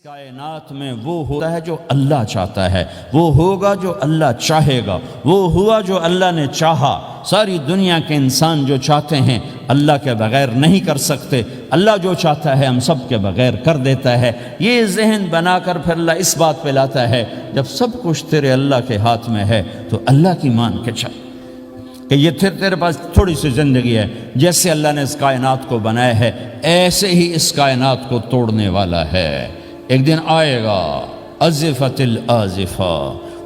کائنات میں وہ ہوتا ہے جو اللہ چاہتا ہے، وہ ہوگا جو اللہ چاہے گا، وہ ہوا جو اللہ نے چاہا۔ ساری دنیا کے انسان جو چاہتے ہیں اللہ کے بغیر نہیں کر سکتے، اللہ جو چاہتا ہے ہم سب کے بغیر کر دیتا ہے۔ یہ ذہن بنا کر پھر اللہ اس بات پہ لاتا ہے جب سب کچھ تیرے اللہ کے ہاتھ میں ہے تو اللہ کی مان کے چل کہ یہ تیرے پاس تھوڑی سی زندگی ہے، جیسے اللہ نے اس کائنات کو بنایا ہے ایسے ہی اس کائنات کو توڑنے والا ہے۔ ایک دن آئے گا ازفت الازفہ،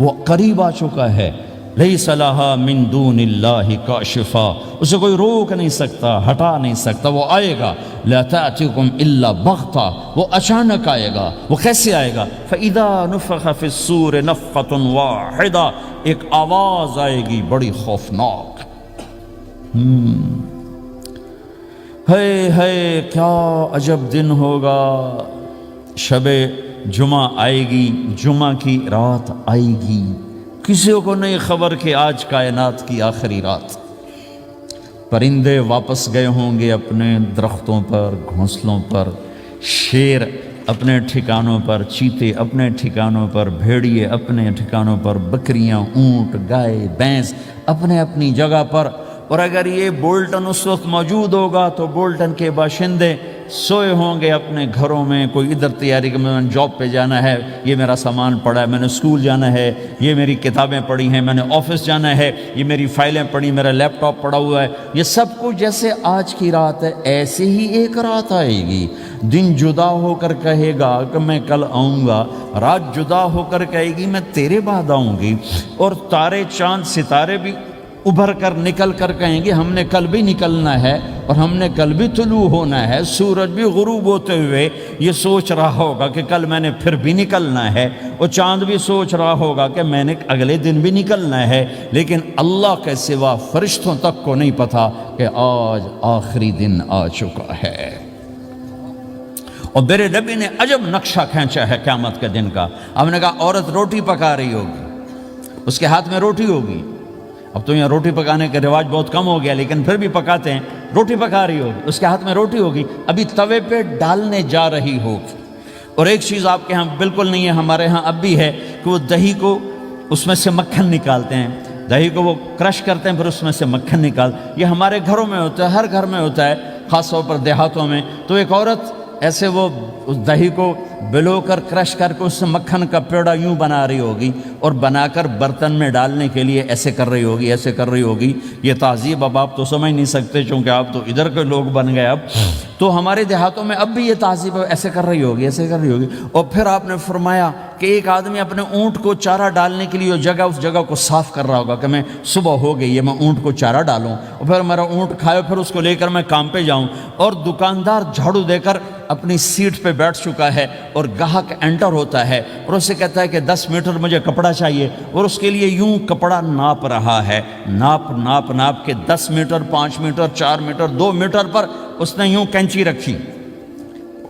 وہ قریب آ چکا ہے، لیس لہا من دون اللہ کاشفہ، اسے کوئی روک نہیں سکتا، ہٹا نہیں سکتا، وہ آئے گا۔ لا تأتیکم الا بغتہ، وہ اچانک آئے گا۔ وہ کیسے آئے گا؟ فَإِذَا نُفِخَ فِي الصُّورِ نَفْخَةٌ وَاحِدَةٌ، ایک آواز آئے گی بڑی خوفناک۔ ہے کیا عجب دن ہوگا، شب جمعہ آئے گی، جمعہ کی رات آئے گی، کسی کو نہیں خبر کہ آج کائنات کی آخری رات۔ پرندے واپس گئے ہوں گے اپنے درختوں پر، گھونسلوں پر، شیر اپنے ٹھکانوں پر، چیتے اپنے ٹھکانوں پر، بھیڑیے اپنے ٹھکانوں پر، بکریاں، اونٹ، گائے، بھینس اپنے اپنی جگہ پر۔ اور اگر یہ بولٹن اس وقت موجود ہوگا تو بولٹن کے باشندے سوئے ہوں گے اپنے گھروں میں، کوئی ادھر تیاری کہ میں نے جاب پہ جانا ہے، یہ میرا سامان پڑا ہے، میں نے اسکول جانا ہے، یہ میری کتابیں پڑھی ہیں، میں نے آفس جانا ہے، یہ میری فائلیں پڑھی، میرا لیپ ٹاپ پڑا ہوا ہے۔ یہ سب کچھ جیسے آج کی رات ہے ایسے ہی ایک رات آئے گی۔ دن جدا ہو کر کہے گا کہ میں کل آؤں گا، رات جدا ہو کر کہے گی میں تیرے بعد آؤں گی، اور تارے چاند ستارے بھی ابھر کر نکل کر کہیں گے ہم نے کل بھی نکلنا ہے اور ہم نے کل بھی طلوع ہونا ہے۔ سورج بھی غروب ہوتے ہوئے یہ سوچ رہا ہوگا کہ کل میں نے پھر بھی نکلنا ہے، اور چاند بھی سوچ رہا ہوگا کہ میں نے اگلے دن بھی نکلنا ہے، لیکن اللہ کے سوا فرشتوں تک کو نہیں پتا کہ آج آخری دن آ چکا ہے۔ اور میرے نبی نے عجب نقشہ کھینچا ہے قیامت کے دن کا۔ ہم نے کہا عورت روٹی پکا رہی ہوگی، اس کے ہاتھ میں روٹی ہوگی۔ اب تو یہاں روٹی پکانے کا رواج بہت کم ہو گیا، لیکن پھر بھی پکاتے ہیں۔ روٹی پکا رہی ہوگی، اس کے ہاتھ میں روٹی ہوگی، ابھی توے پہ ڈالنے جا رہی ہوگی۔ اور ایک چیز آپ کے ہاں بالکل نہیں ہے، ہمارے ہاں اب بھی ہے کہ وہ دہی کو اس میں سے مکھن نکالتے ہیں، دہی کو وہ کرش کرتے ہیں، پھر اس میں سے مکھن نکال۔ یہ ہمارے گھروں میں ہوتا ہے، ہر گھر میں ہوتا ہے، خاص طور پر دیہاتوں میں۔ تو ایک عورت ایسے وہ اس دہی کو بلو کر کرش کر کے اس سے مکھن کا پیڑا یوں بنا رہی ہوگی، اور بنا کر برتن میں ڈالنے کے لیے ایسے کر رہی ہوگی، ایسے کر رہی ہوگی۔ یہ تہذیب اب آپ تو سمجھ نہیں سکتے چونکہ آپ تو ادھر کے لوگ بن گئے اب، تو ہمارے دیہاتوں میں اب بھی یہ تہذیب ایسے کر رہی ہوگی، ایسے کر رہی ہوگی۔ اور پھر آپ نے فرمایا کہ ایک آدمی اپنے اونٹ کو چارہ ڈالنے کے لیے اس جگہ کو صاف کر رہا ہوگا کہ میں صبح ہو گئی ہے، میں اونٹ کو چارہ ڈالوں، اور پھر میرا اونٹ کھائے، پھر اس کو لے کر میں کام پہ جاؤں۔ اور دکاندار جھاڑو دے کر اپنی سیٹ پہ بیٹھ چکا ہے، اور گاہک انٹر ہوتا ہے اور اسے کہتا ہے کہ 10 میٹر مجھے کپڑا چاہیے، اور اس کے لیے یوں کپڑا ناپ رہا ہے، ناپ کے 10 میٹر، 5 میٹر، 4 میٹر، 2 میٹر پر اس نے یوں کینچی رکھی،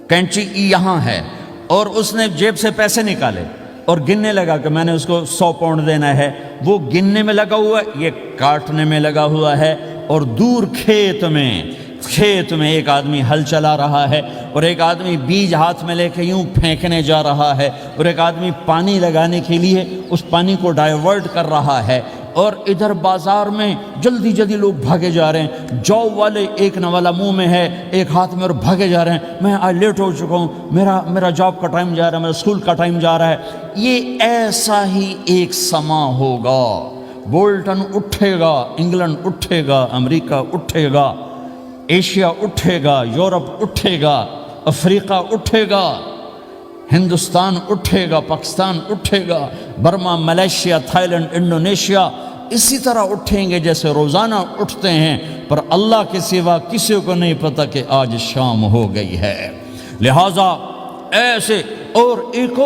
کینچی یہاں ہے، اور اس نے جیب سے پیسے نکالے اور گننے لگا کہ میں نے اس کو 100 پاؤنڈ دینا ہے۔ وہ گننے میں لگا ہوا ہے، یہ کاٹنے میں لگا ہوا ہے۔ اور دور کھیت میں ایک آدمی ہل چلا رہا ہے، اور ایک آدمی بیج ہاتھ میں لے کے یوں پھینکنے جا رہا ہے، اور ایک آدمی پانی لگانے کے لیے اس پانی کو ڈائیورٹ کر رہا ہے۔ اور ادھر بازار میں جلدی لوگ بھاگے جا رہے ہیں، جاؤ والے ایک نوالا منہ میں ہے، ایک ہاتھ میں، اور بھاگے جا رہے ہیں۔ میں آج لیٹ ہو چکا ہوں، میرا جاب کا ٹائم جا رہا ہے، میرا اسکول کا ٹائم جا رہا ہے۔ یہ ایسا ہی ایک سما ہوگا، بولٹن اٹھے گا، انگلینڈ اٹھے گا، امریکہ اٹھے گا، ایشیا اٹھے گا، یورپ اٹھے گا، افریقہ اٹھے گا، ہندوستان اٹھے گا، پاکستان اٹھے گا، Burma, Malaysia, Thailand, Indonesia اسی طرح اٹھیں گے جیسے روزانہ اٹھتے ہیں، پر اللہ کے سوا کسی کو نہیں پتہ کہ آج شام ہو گئی ہے۔ لہٰذا ایسے، اور ایک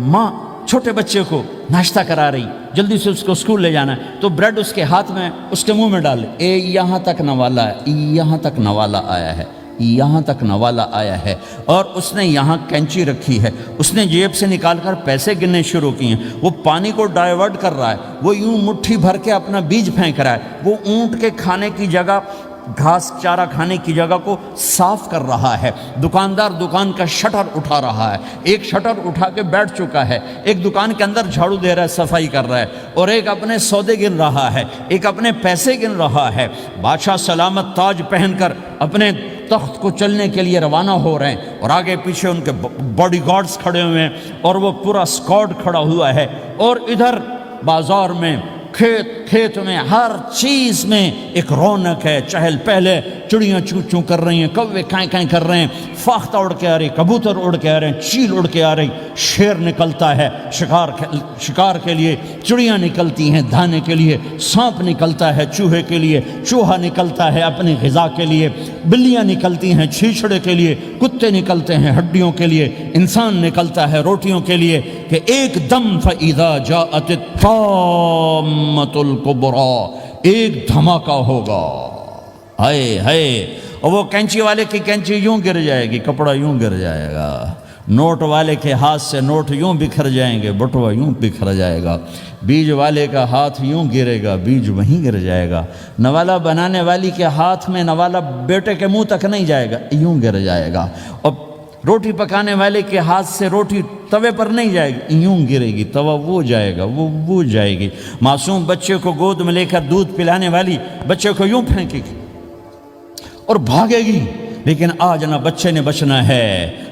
ماں چھوٹے بچے کو ناشتہ کرا رہی، جلدی سے اس کو اسکول لے جانا ہے، تو بریڈ اس کے ہاتھ میں، اس کے منہ میں ڈال، یہاں تک نوالا ہے، یہاں تک نوالا آیا ہے، یہاں تک نوالا آیا ہے۔ اور اس نے یہاں کینچی رکھی ہے، اس نے جیب سے نکال کر پیسے گننے شروع کیے ہیں، وہ پانی کو ڈائیورٹ کر رہا ہے، وہ یوں مٹھی بھر کے اپنا بیج پھینک رہا ہے، وہ اونٹ کے کھانے کی جگہ گھاس چارہ کھانے کی جگہ کو صاف کر رہا ہے، دکاندار دکان کا شٹر اٹھا رہا ہے، ایک شٹر اٹھا کے بیٹھ چکا ہے، ایک دکان کے اندر جھاڑو دے رہا ہے، صفائی کر رہا ہے، اور ایک اپنے سودے گن رہا ہے، ایک اپنے پیسے گن رہا ہے۔ بادشاہ سلامت تاج پہن کر اپنے تخت کو چلنے کے لیے روانہ ہو رہے ہیں، اور آگے پیچھے ان کے باڈی گارڈز کھڑے ہوئے ہیں، اور وہ پورا اسکواڈ کھڑا ہوا ہے، اور ادھر بازار میں کھیت میں ہر چیز میں ایک رونق ہے، چہل پہلے، چڑیاں چوں چوں کر رہی ہیں، کوے کائیں کائیں کر رہے ہیں، فاختہ اڑ کے آ رہی، کبوتر اڑ کے آ رہے ہیں، چیل اڑ کے آ رہی، شیر نکلتا ہے شکار کے لیے، چڑیاں نکلتی ہیں دھانے کے لیے، سانپ نکلتا ہے چوہے کے لیے، چوہا نکلتا ہے اپنی غذا کے لیے، بلیاں نکلتی ہیں چھیچڑے کے لیے، کتے نکلتے ہیں ہڈیوں کے لیے، انسان نکلتا ہے روٹیوں کے لیے، کہ ایک دم فَإِذَا جَاءَتِ الطَّامَّةُ الْكُبْرَى، ایک دھماکہ ہوگا، ہائے ہائے، اور وہ کینچی والے کی کینچی یوں گر جائے گی، کپڑا یوں گر جائے گا، نوٹ والے کے ہاتھ سے نوٹ یوں بکھر جائیں گے، بٹوا یوں بکھر جائے گا، بیج والے کا ہاتھ یوں گرے گا، بیج وہیں گر جائے گا، نوالا بنانے والی کے ہاتھ میں نوالا بیٹے کے منہ تک نہیں جائے گا، یوں گر جائے گا، اور روٹی پکانے والے کے ہاتھ سے روٹی توے پر نہیں جائے گی، یوں گرے گی، توا وہ جائے گا، وہ جائے گی، معصوم بچے کو گود میں لے کر دودھ پلانے والی بچے کو یوں پھینکے گی اور بھاگے گی، لیکن آج نہ بچے نے بچنا ہے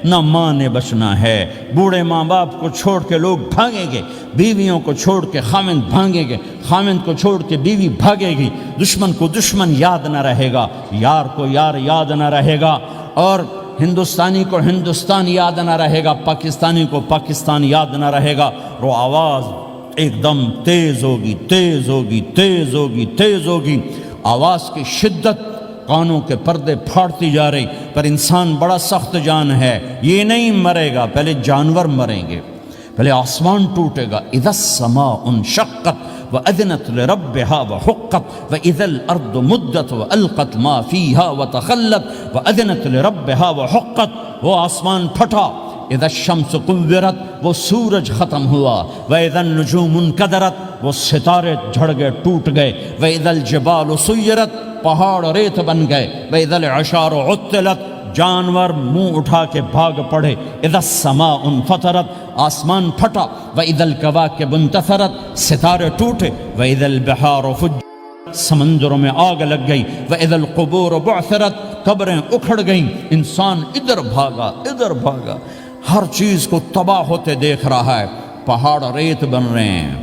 نہ ماں نے بچنا ہے، بوڑھے ماں باپ کو چھوڑ کے لوگ بھاگیں گے، بیویوں کو چھوڑ کے خامند بھاگیں گے، خامند کو چھوڑ کے بیوی بھاگے گی، دشمن کو دشمن یاد نہ رہے گا، یار کو یار یاد نہ رہے گا، اور ہندوستانی کو ہندوستان یاد نہ رہے گا، پاکستانی کو پاکستان یاد نہ رہے گا، وہ آواز ایک دم تیز ہوگی، تیز ہوگی، تیز ہوگی، تیز ہوگی، آواز کی شدت کانوں کے پردے پھاڑتی جا رہی، پر انسان بڑا سخت جان ہے، یہ نہیں مرے گا، پہلے جانور مریں گے، پہلے آسمان ٹوٹے گا، اذا السماء انشقت وَأَذِنَتْ لِرَبِّهَا وَحُقَّتْ وَإِذَا الْأَرْضُ مُدَّتْ وَأَلْقَتْ مَا فِيهَا وَتَخَلَّتْ وَأَذِنَتْ لِرَبِّهَا وَحُقَّتْ، وہ آسمان پھٹا، اذا الشمس قُوِّرَتْ، وہ سورج ختم ہوا، وَإِذَا النُّجُومُ انْكَدَرَتْ، وہ ستارے جھڑ گئے ٹوٹ گئے، وَإِذَا الْجِبَالُ سُيِّرَتْ، پہاڑ ریت بن گئے، وَإِذَا الْعِشَارُ عُطِّلَتْ، جانور منہ اٹھا کے بھاگ پڑے، اذا السماء انفطرت، آسمان پھٹا، وَإِذَا الْكَوَاكِبُ انتثرت، ستارے ٹوٹے، وَإِذَا الْبِحَارُ فُجِّرَتْ، سمندروں میں آگ لگ گئی، وَإِذَا الْقُبُورُ بُعْثِرَتْ، قبریں اکھڑ گئیں، انسان ادھر بھاگا ادھر بھاگا، ہر چیز کو تباہ ہوتے دیکھ رہا ہے، پہاڑ ریت بن رہے ہیں،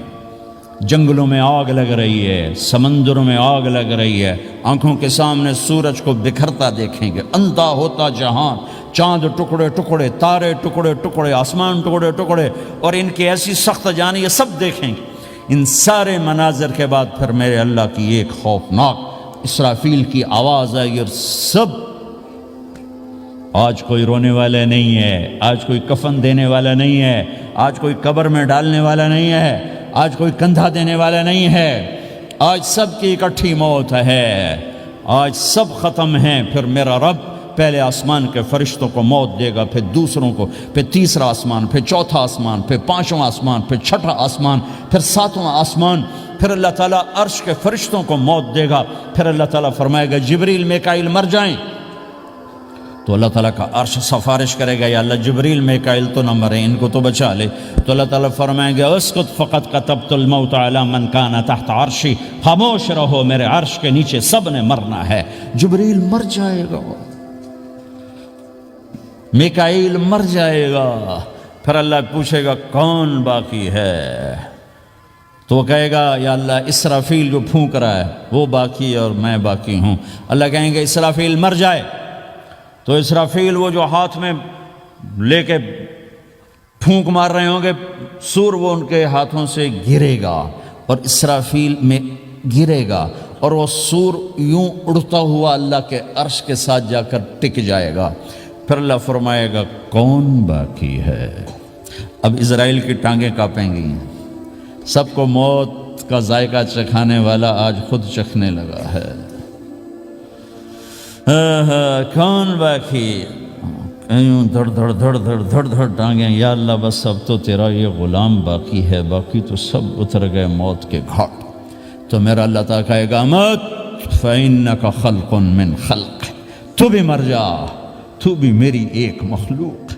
جنگلوں میں آگ لگ رہی ہے، سمندروں میں آگ لگ رہی ہے، آنکھوں کے سامنے سورج کو بکھرتا دیکھیں گے، اندھا ہوتا جہان، چاند ٹکڑے ٹکڑے، تارے ٹکڑے ٹکڑے، آسمان ٹکڑے ٹکڑے، اور ان کی ایسی سخت جانی، یہ سب دیکھیں گے۔ ان سارے مناظر کے بعد پھر میرے اللہ کی ایک خوفناک اسرافیل کی آواز آئی، اور سب، آج کوئی رونے والا نہیں ہے، آج کوئی کفن دینے والا نہیں ہے، آج کوئی قبر میں ڈالنے والا نہیں ہے، آج کوئی کندھا دینے والا نہیں ہے، آج سب کی اکٹھی موت ہے، آج سب ختم ہیں۔ پھر میرا رب پہلے آسمان کے فرشتوں کو موت دے گا، پھر دوسروں کو، پھر تیسرا آسمان، پھر چوتھا آسمان، پھر پانچواں آسمان، پھر چھٹا آسمان، پھر ساتواں آسمان، پھر اللہ تعالیٰ عرش کے فرشتوں کو موت دے گا، پھر اللہ تعالیٰ فرمائے گا جبریل میکائیل مر جائیں، تو اللہ تعالیٰ کا عرش سفارش کرے گا، یا اللہ جبریل میکائیل تو نہ مریں، ان کو تو بچا لے، تو اللہ تعالیٰ فرمائیں گے اسکت فقط کتبت الموت علی من کان تحت عرشی، خاموش رہو، میرے عرش کے نیچے سب نے مرنا ہے۔ جبریل مر جائے گا، میکائیل مر جائے گا، پھر اللہ پوچھے گا کون باقی ہے، تو وہ کہے گا یا اللہ اسرافیل جو پھونک رہا ہے وہ باقی اور میں باقی ہوں۔ اللہ کہیں گے اسرافیل مر جائے، تو اسرافیل وہ جو ہاتھ میں لے کے پھونک مار رہے ہوں گے سور، وہ ان کے ہاتھوں سے گرے گا اور اسرافیل میں گرے گا، اور وہ سور یوں اڑتا ہوا اللہ کے عرش کے ساتھ جا کر ٹک جائے گا۔ پھر اللہ فرمائے گا کون باقی ہے؟ اب اسرائیل کی ٹانگیں کانپیں گی، سب کو موت کا ذائقہ چکھانے والا آج خود چکھنے لگا ہے۔ کون باقی؟ یوں دھڑ دھڑ دھڑ دھڑ دھڑ دھڑ ٹانگیں، یا اللہ بس اب تو تیرا یہ غلام باقی ہے، باقی تو سب اتر گئے موت کے گھاٹ۔ تو میرا اللہ تعالیٰ کہے گا مت، فإنک خلق من خلق، تو بھی مر جا، تو بھی میری ایک مخلوق